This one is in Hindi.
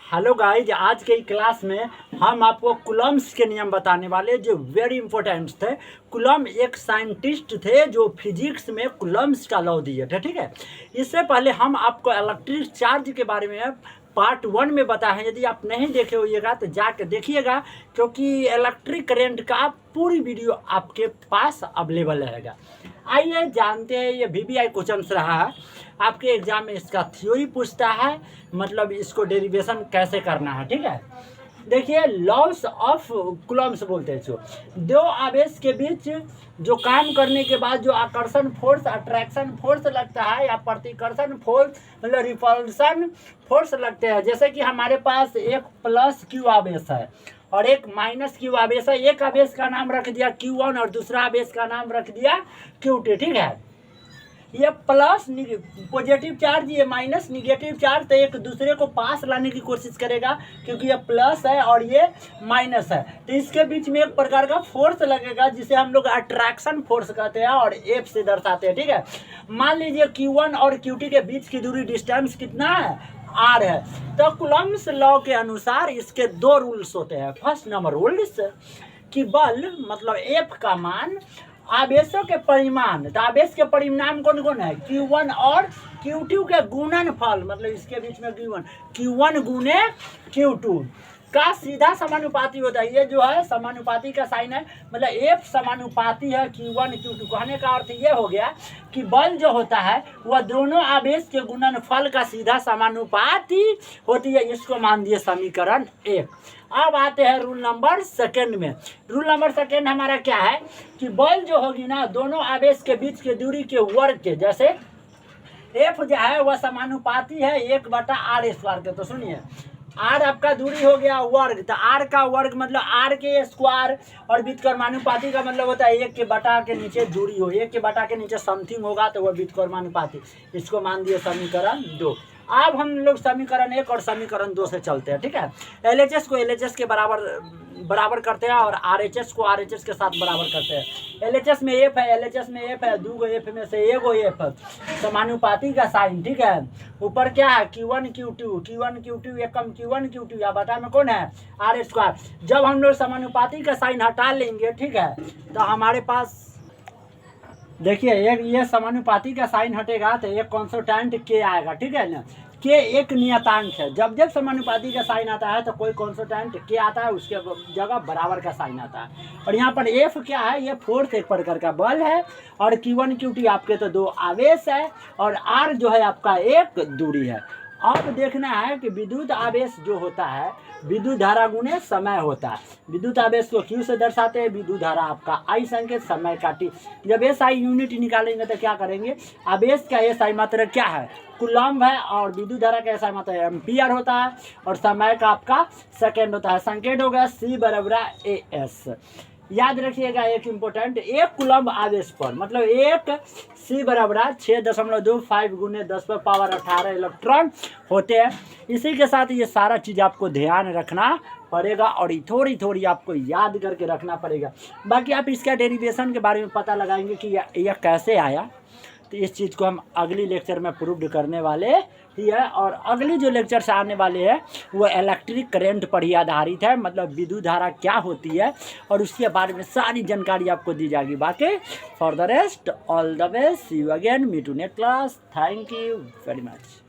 हेलो गाइज, आज के क्लास में हम आपको कूलम्ब्स के नियम बताने वाले जो वेरी इंपॉर्टेंट थे। कूलम्ब एक साइंटिस्ट थे जो फिजिक्स में कूलम्ब्स का लॉ दिए थे। ठीक है, इससे पहले हम आपको इलेक्ट्रिक चार्ज के बारे में पार्ट 1 में बताए हैं। यदि आप नहीं देखे होइएगा तो जाके देखिएगा, क्योंकि इलेक्ट्रिक करंट का पूरी वीडियो आपके पास अवेलेबल रहेगा। आइए जानते हैं, ये VBI क्वेश्चन रहा है आपके एग्जाम में। इसका थ्योरी पूछता है, मतलब इसको डेरिवेशन कैसे करना है। ठीक है, देखिए लॉस ऑफ कूलम्ब्स बोलते हैं इसको। दो आवेश के बीच जो काम करने के बाद जो आकर्षण फोर्स, अट्रैक्शन फोर्स लगता है या प्रतिकर्षण फोर्स मतलब रिपल्सन फोर्स लगते हैं। जैसे कि हमारे पास एक प्लस क्यू आवेश है और एक माइनस क्यू आवेश है। एक आवेश का नाम रख दिया Q1 और दूसरा आवेश का नाम रख दिया Q2। ठीक है, ये प्लस पॉजिटिव चार्ज, ये माइनस निगेटिव चार्ज, तो एक दूसरे को पास लाने की कोशिश करेगा क्योंकि ये प्लस है और ये माइनस है। तो इसके बीच में एक प्रकार का फोर्स लगेगा जिसे हम लोग अट्रैक्शन फोर्स कहते हैं और F से दर्शाते हैं। ठीक है, मान लीजिए Q1 और Q2 के बीच की दूरी डिस्टेंस कितना है, R है। तो कूलम्ब्स लॉ के अनुसार इसके दो रूल्स होते हैं। फर्स्ट नंबर रूल्स कि बल मतलब F का मान आवेशों के परिमाण, तो आवेश के परिमाण कौन कौन है, Q1 और Q2 के गुणनफल, मतलब इसके बीच में Q1 गुने Q2 का सीधा समानुपाती होता है। ये जो है समानुपाती का साइन है, मतलब F समानुपाती है Q1 Q2। कहने का अर्थ ये हो गया कि बल जो होता है वह दोनों आवेश के गुणनफल का सीधा समानुपाती होती है। इसको मान दिए समीकरण 1। अब आते हैं रूल नंबर सेकेंड में। रूल नंबर सेकेंड हमारा क्या है कि बल जो होगी ना दोनों आवेश के बीच के दूरी के वर्ग के, जैसे F जो है वह समानुपाती है 1/r² के। तो सुनिए, R आपका दूरी हो गया वर्ग, तो R का वर्ग मतलब R के स्क्वायर, और व्युत्क्रमानुपाती का मतलब होता है 1 के बटा के नीचे दूरी हो, 1 के बटा के नीचे समथिंग होगा तो वह व्युत्क्रमानुपाती। इसको मान दिए समीकरण 2। अब हम लोग समीकरण 1 और समीकरण 2 से चलते हैं। ठीक है, LHS को LHS के बराबर करते हैं और RHS को RHS के साथ बराबर करते हैं। LHS में F है, LHS में F है, 2 F में से 1 F समानुपाती का साइन। ठीक है, ऊपर क्या है Q1 Q2 एकम Q1 Q2 या बटा में कौन है R²। जब हम लोग समानुपाती का साइन हटा लेंगे, ठीक है, तो हमारे पास देखिए ये समानुपाती का साइन हटेगा तो एक कांस्टेंट K आएगा। ठीक है ना, K एक नियतांक है। जब जब समानुपाती का साइन आता है तो कोई कांस्टेंट K आता है, उसके जगह बराबर का साइन आता है। और यहाँ पर F क्या है, ये फोर्स एक प्रकार का बल है, और Q1 Q2 आपके तो दो आवेश है, और R जो है आपका एक दूरी है। अब देखना है कि विद्युत आवेश जो होता है विद्युत धारा गुणे समय होता है। विद्युत आवेश को Q से दर्शाते हैं, विद्युत धारा आपका I संकेत, समय का T। जब SI यूनिट निकालेंगे तो क्या करेंगे, आवेश का SI मात्रक क्या है कूलम्ब है, और विद्युत धारा का SI मात्रक एम्पियर होता है, और समय का आपका सेकेंड होता है। संकेत हो गया C बराबर AS। याद रखिएगा एक इम्पोर्टेंट, एक कूलम्ब आवेश पर मतलब एक C बराबर 6.25 गुने 10⁻18 इलेक्ट्रॉन होते हैं। इसी के साथ ये सारा चीज़ आपको ध्यान रखना पड़ेगा और थोड़ी थोड़ी आपको याद करके रखना पड़ेगा। बाकी आप इसका डेरिवेशन के बारे में पता लगाएंगे कि यह कैसे आया, तो इस चीज़ को हम अगली लेक्चर में प्रूव करने वाले ही है। और अगली जो लेक्चर से आने वाले हैं वो इलेक्ट्रिक करंट पर ही आधारित है, मतलब विद्युत धारा क्या होती है और उसके बारे में सारी जानकारी आपको दी जाएगी। बाकी for the rest all the best, see you again, meet to next class. Thank you very much.